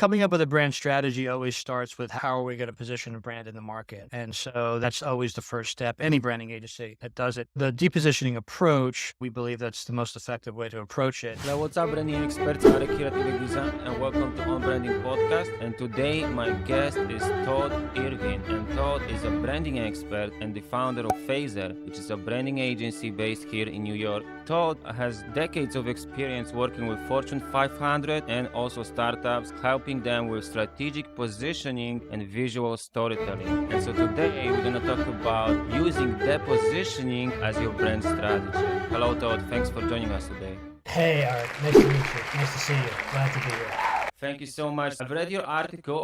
Coming up with a brand strategy always starts with how are we going to position a brand in the market? And so that's always the first step. Any branding agency that does it. The depositioning approach, we believe that's the most effective way to approach it. Hello, what's up, branding experts? Arek here at Ebaqdesign, and welcome to On Branding Podcast. And today, my guest is Todd Irwin, and Todd is a branding expert and the founder of Phaser, which is a branding agency based here in New York. Todd has decades of experience working with Fortune 500 and also startups, helping them with strategic positioning and visual storytelling. And so today, we're going to talk about using depositioning as your brand strategy. Hello, Todd. Thanks for joining us today. Hey, Arek. Nice to meet you. Nice to see you. Glad to be here. Thank you so much. I've read your article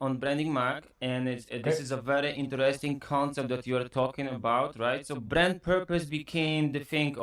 on Branding Mag, and this is a very interesting concept that you are talking about, right? So brand purpose became the thing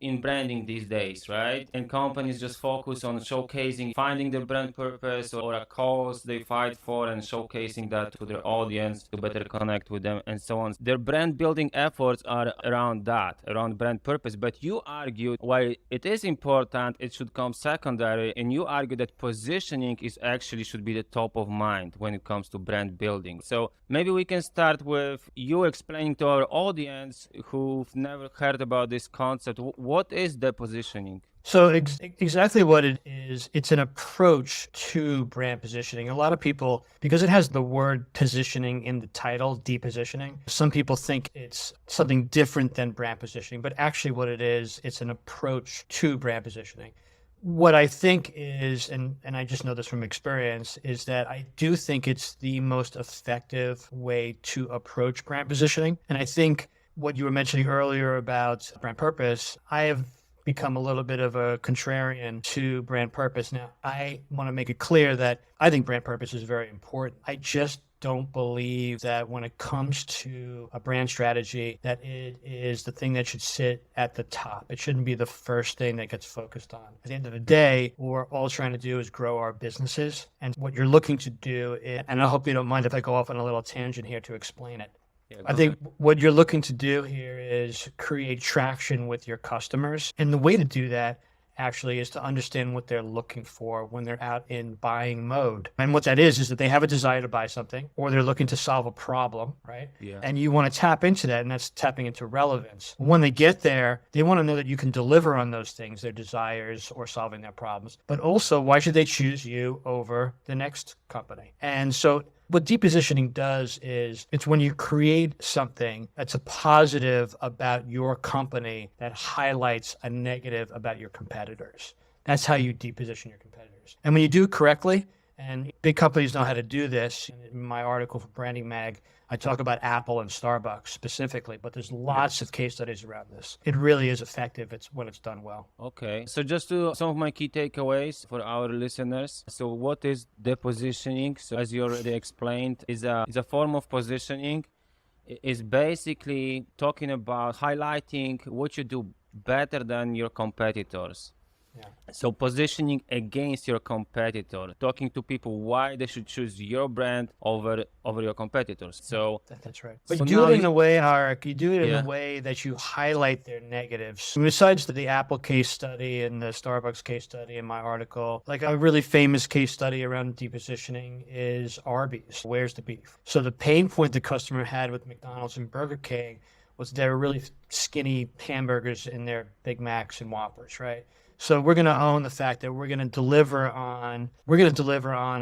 in branding these days, right? And companies just focus on showcasing, finding their brand purpose or a cause they fight for and showcasing that to their audience to better connect with them and so on. Their brand building efforts are around that, around brand purpose. But you argue while it is important, it should come secondary, and you argue that positioning should be the top of mind when it comes to brand building. So maybe we can start with you explaining to our audience who've never heard about this concept, what is depositioning? So exactly what it is, it's an approach to brand positioning. A lot of people, because it has the word positioning in the title, depositioning, some people think it's something different than brand positioning, but actually what it is, it's an approach to brand positioning. What I think is, and I just know this from experience, is that I do think it's the most effective way to approach brand positioning. And I think what you were mentioning earlier about brand purpose, I have become a little bit of a contrarian to brand purpose. Now, I want to make it clear that I think brand purpose is very important. I just don't believe that when it comes to a brand strategy, that it is the thing that should sit at the top. It shouldn't be the first thing that gets focused on. At the end of the day, what we're all trying to do is grow our businesses. And what you're looking to do is, and I hope you don't mind if I go off on a little tangent here to explain it. I think what you're looking to do here is create traction with your customers. And the way to do that actually is to understand what they're looking for when they're out in buying mode. And what that is that they have a desire to buy something or they're looking to solve a problem, right? Yeah. And you want to tap into that, and that's tapping into relevance. When they get there, they want to know that you can deliver on those things, their desires or solving their problems. But also, why should they choose you over the next company? And so what depositioning does is it's when you create something that's a positive about your company that highlights a negative about your competitors. That's how you deposition your competitors. And when you do it correctly, and big companies know how to do this, in my article for Branding Mag, I talk about Apple and Starbucks specifically, but there's lots of case studies around this. It really is effective when it's done well. Okay, so just to some of my key takeaways for our listeners. So what is depositioning? So as you already explained, is a form of positioning. Is basically talking about highlighting what you do better than your competitors. Yeah. So positioning against your competitor, talking to people why they should choose your brand over your competitors. So that's right. But so you do it in a way, Arek, you do it in a way that you highlight their negatives. Besides the Apple case study and the Starbucks case study in my article, like a really famous case study around depositioning is Arby's. Where's the beef? So the pain point the customer had with McDonald's and Burger King was they were really skinny hamburgers in their Big Macs and Whoppers, right? So we're going to own the fact that we're going to deliver on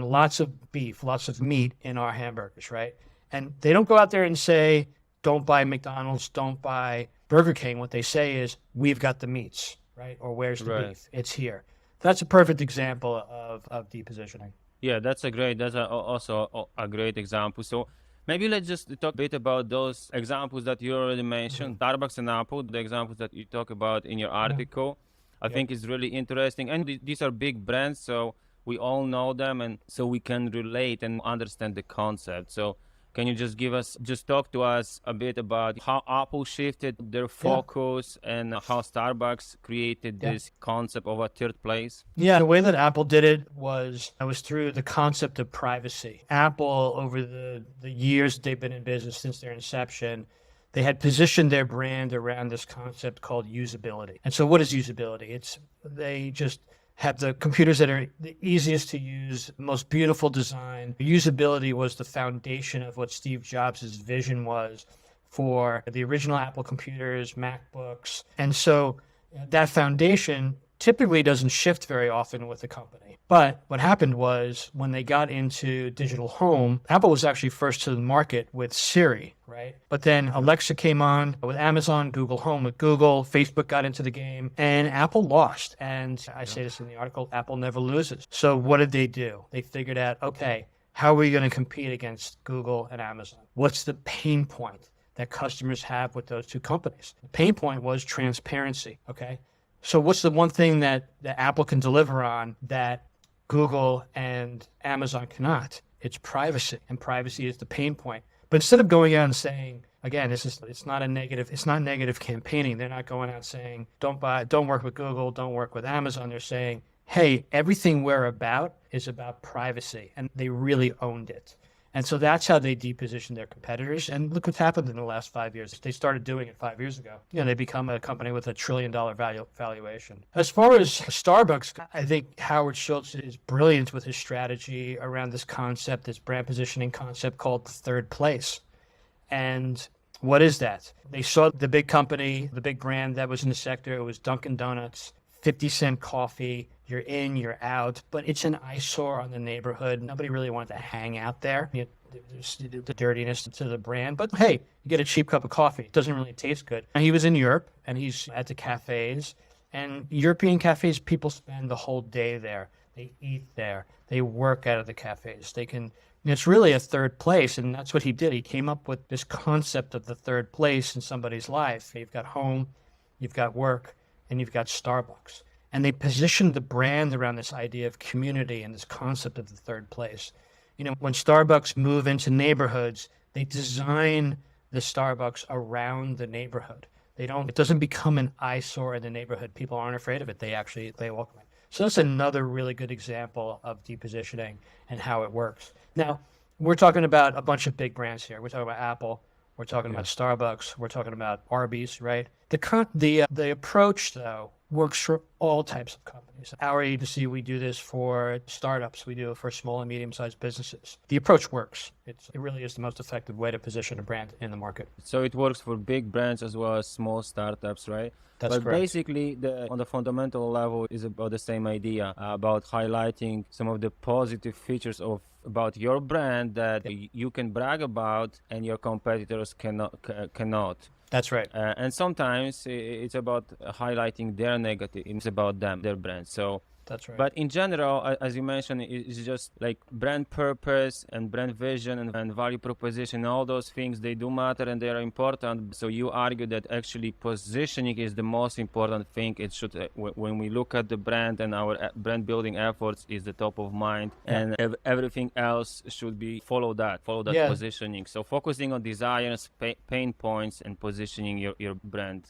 lots of beef, lots of meat in our hamburgers, right? And they don't go out there and say, don't buy McDonald's, don't buy Burger King. What they say is, we've got the meats, right? Or where's the beef? It's here. That's a perfect example of depositioning. Yeah, that's also a great example. So maybe let's just talk a bit about those examples that you already mentioned, Starbucks and Apple, the examples that you talk about in your article. I think it's really interesting. And these are big brands, so we all know them, and so we can relate and understand the concept. So can you just talk to us a bit about how Apple shifted their focus and how Starbucks created this concept of a third place? Yeah, the way that Apple did it was through the concept of privacy. Apple, over the years they've been in business since their inception, they had positioned their brand around this concept called usability. And so what is usability? They just have the computers that are the easiest to use, most beautiful design. Usability was the foundation of what Steve Jobs' vision was for the original Apple computers, MacBooks. And so that foundation typically doesn't shift very often with the company. But what happened was when they got into digital home, Apple was actually first to the market with Siri, right? But then Alexa came on with Amazon, Google Home with Google, Facebook got into the game, and Apple lost. And I say this in the article, Apple never loses. So what did they do? They figured out, okay, how are we going to compete against Google and Amazon? What's the pain point that customers have with those two companies? The pain point was transparency, okay? So what's the one thing that Apple can deliver on that Google and Amazon cannot? It's privacy, and privacy is the pain point. But instead of going out and saying, again, it's not negative campaigning. They're not going out saying, don't work with Google, don't work with Amazon. They're saying, hey, everything we're about is about privacy, and they really owned it. And so that's how they deposition their competitors. And look what's happened in the last 5 years. They started doing it 5 years ago. They become a company with $1 trillion valuation. As far as Starbucks, I think Howard Schultz is brilliant with his strategy around this concept, this brand positioning concept called the third place. And what is that? They saw the big company, the big brand that was in the sector. It was Dunkin' Donuts, 50-cent coffee. You're in, you're out, but it's an eyesore on the neighborhood. Nobody really wanted to hang out there. There's the dirtiness to the brand, but hey, you get a cheap cup of coffee. It doesn't really taste good. And he was in Europe, and he's at the cafes, and European cafes, people spend the whole day there. They eat there. They work out of the cafes. It's really a third place, and that's what he did. He came up with this concept of the third place in somebody's life. You've got home, you've got work, and you've got Starbucks. And they positioned the brand around this idea of community and this concept of the third place. When Starbucks move into neighborhoods, they design the Starbucks around the neighborhood. It doesn't become an eyesore in the neighborhood. People aren't afraid of it. They welcome it. So that's another really good example of depositioning and how it works. Now, we're talking about a bunch of big brands here. We're talking about Apple. We're talking about Starbucks. We're talking about Arby's, right? The approach, though, works for all types of companies. Our agency, we do this for startups. We do it for small and medium-sized businesses. The approach works. It really is the most effective way to position a brand in the market. So it works for big brands as well as small startups, right? That's correct. Basically, on the fundamental level is about the same idea, about highlighting some of the positive features about your brand that you can brag about and your competitors cannot. That's right. And sometimes it's about highlighting their negative. It's about them, their brand. So that's right. But in general, as you mentioned, it's just like brand purpose and brand vision and value proposition. All those things, they do matter and they are important. So you argue that actually positioning is the most important thing. It should, when we look at the brand and our brand building efforts, is the top of mind, and everything else should be follow that positioning. So focusing on desires, pain points, and positioning your brand.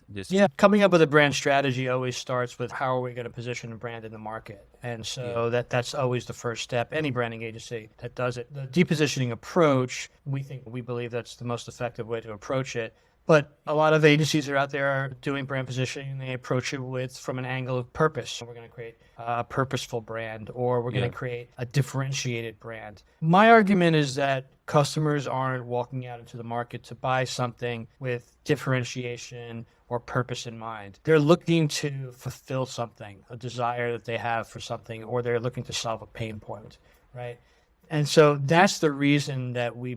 Coming up with a brand strategy always starts with how are we going to position a brand in the market. And so that's always the first step. Any branding agency that does it. The depositioning approach, we believe that's the most effective way to approach it. But a lot of agencies are out there doing brand positioning, and they approach it from an angle of purpose. We're going to create a purposeful brand, or we're going to create a differentiated brand. My argument is that customers aren't walking out into the market to buy something with differentiation or purpose in mind. They're looking to fulfill something, a desire that they have for something, or they're looking to solve a pain point, right? And so that's the reason that we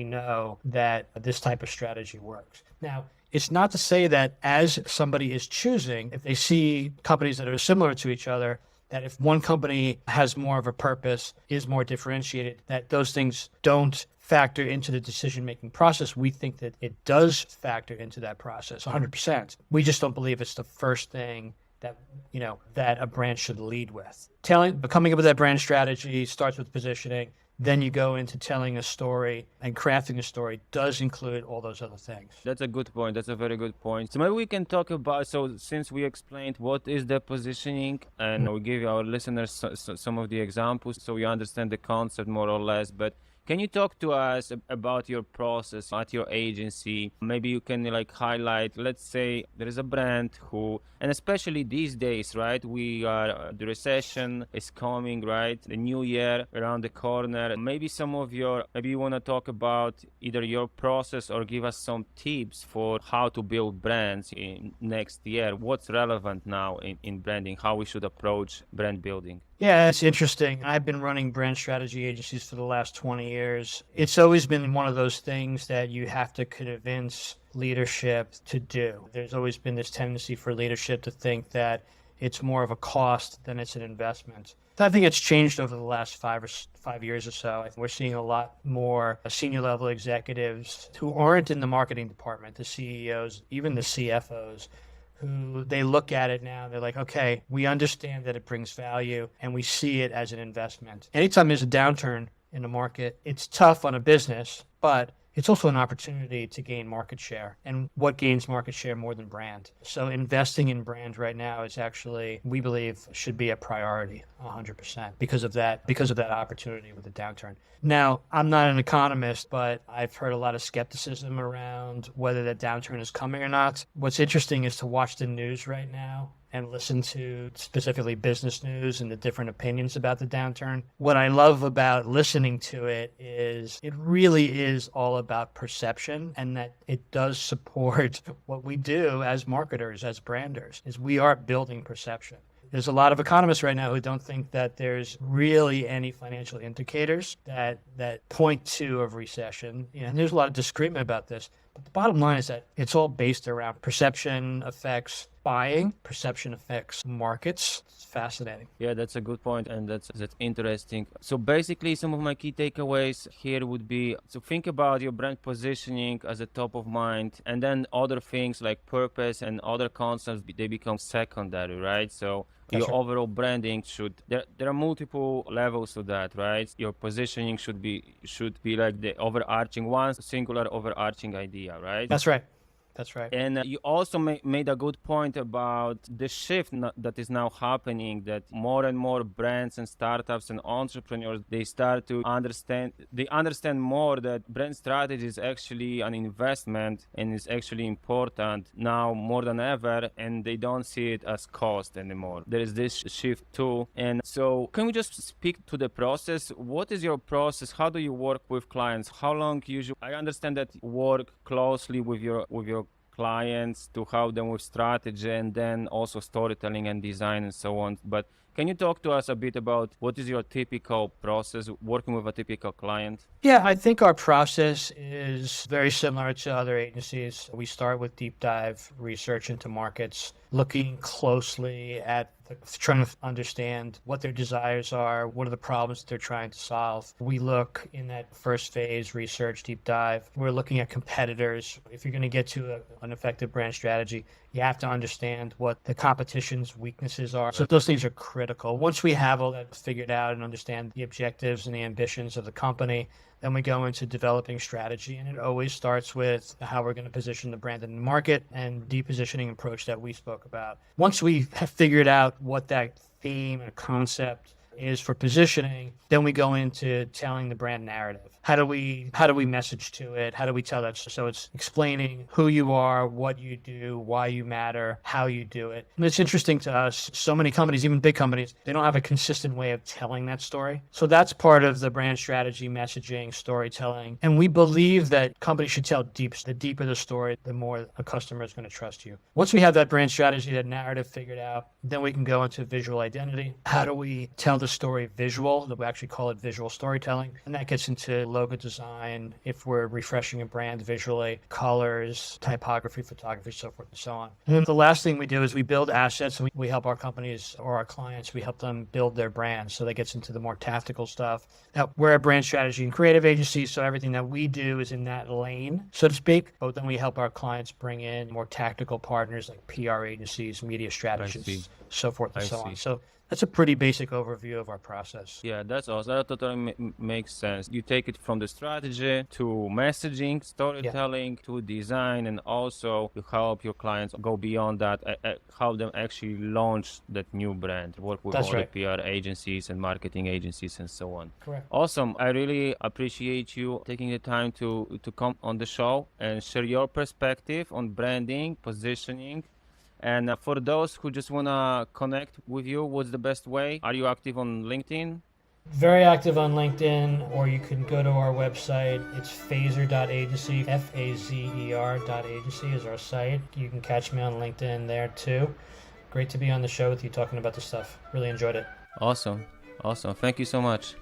know that this type of strategy works. Now, it's not to say that as somebody is choosing, if they see companies that are similar to each other, that if one company has more of a purpose, is more differentiated, that those things don't factor into the decision-making process. We think that it does factor into that process 100%. We just don't believe it's the first thing that a brand should lead with. Coming up with that brand strategy starts with positioning. Then you go into telling a story, and crafting a story does include all those other things. That's a good point. That's a very good point. So maybe we can talk about, since we explained what is the positioning, and we give our listeners some of the examples so you understand the concept more or less, but Can you talk to us about your process at your agency? Maybe you can like highlight, let's say there is a brand who, and especially these days, right? We are, the recession is coming, right? The new year around the corner. Maybe you want to talk about either your process or give us some tips for how to build brands in next year. What's relevant now in branding, how we should approach brand building? Yeah, it's interesting. I've been running brand strategy agencies for the last 20 years. It's always been one of those things that you have to convince leadership to do. There's always been this tendency for leadership to think that it's more of a cost than it's an investment. I think it's changed over the last 5 years or so. I think we're seeing a lot more senior level executives who aren't in the marketing department, the CEOs, even the CFOs, who they look at it now, they're like, okay, we understand that it brings value and we see it as an investment. Anytime there's a downturn in the market, it's tough on a business, but it's also an opportunity to gain market share. And what gains market share more than brand? So investing in brand right now is actually, we believe, should be a priority 100% because of that opportunity with the downturn. Now, I'm not an economist, but I've heard a lot of skepticism around whether that downturn is coming or not. What's interesting is to watch the news right now and listen to specifically business news and the different opinions about the downturn. What I love about listening to it is it really is all about perception, and that it does support what we do as marketers, as branders, is we are building perception. There's a lot of economists right now who don't think that there's really any financial indicators that point to a recession. And there's a lot of disagreement about this. But the bottom line is that it's all based around perception affects buying, perception affects markets. It's fascinating. Yeah, that's a good point, and that's interesting. So basically, some of my key takeaways here would be to think about your brand positioning as a top of mind, and then other things like purpose and other concepts, they become secondary, right? So That's your right. overall branding there are multiple levels to that, right? Your positioning should be like the overarching one, singular overarching idea, right? That's right. That's right. And you also made a good point about the shift that is now happening, that more and more brands and startups and entrepreneurs, they understand more that brand strategy is actually an investment and is actually important now more than ever, and they don't see it as cost anymore. There is this shift too. And so can we just speak to the process? What is your process? How do you work with clients? How long usually? I understand that you work closely with your clients to help them with strategy and then also storytelling and design and so on. But can you talk to us a bit about what is your typical process working with a typical client? Yeah, I think our process is very similar to other agencies. We start with deep dive research into markets, looking closely at trying to understand what their desires are, what are the problems they're trying to solve. We look in that first phase, research, deep dive. We're looking at competitors. If you're going to get to an effective brand strategy, you have to understand what the competition's weaknesses are. So those things are critical. Once we have all that figured out and understand the objectives and the ambitions of the company, then we go into developing strategy, and it always starts with how we're going to position the brand in the market and depositioning approach that we spoke about. Once we have figured out what that theme and concept is for positioning, then we go into telling the brand narrative. How do we message to it? How do we tell that? So it's explaining who you are, what you do, why you matter, how you do it. And it's interesting to us, so many companies, even big companies, they don't have a consistent way of telling that story. So that's part of the brand strategy, messaging, storytelling. And we believe that companies should tell the deeper the story, the more a customer is going to trust you. Once we have that brand strategy, that narrative figured out, then we can go into visual identity. How do we tell the story visual? We actually call it visual storytelling. And that gets into logo design, if we're refreshing a brand visually, colors, typography, photography, so forth and so on. And then the last thing we do is we build assets. And we help our companies or our clients, we help them build their brands. So that gets into the more tactical stuff. Now, we're a brand strategy and creative agency, so everything that we do is in that lane, so to speak. But then we help our clients bring in more tactical partners like PR agencies, media strategists, so forth and so on. So That's a pretty basic overview of our process. Yeah, that's awesome. That totally makes sense. You take it from the strategy to messaging, storytelling, to design, and also you help your clients go beyond that, help them actually launch that new brand, work with That's all right. the PR agencies and marketing agencies and so on. Correct. Awesome. I really appreciate you taking the time to come on the show and share your perspective on branding, positioning. And for those who just want to connect with you, what's the best way? Are you active on LinkedIn? Very active on LinkedIn, or you can go to our website. It's phaser.agency, Fazer.agency is our site. You can catch me on LinkedIn there too. Great to be on the show with you talking about this stuff. Really enjoyed it. Awesome. Awesome. Thank you so much.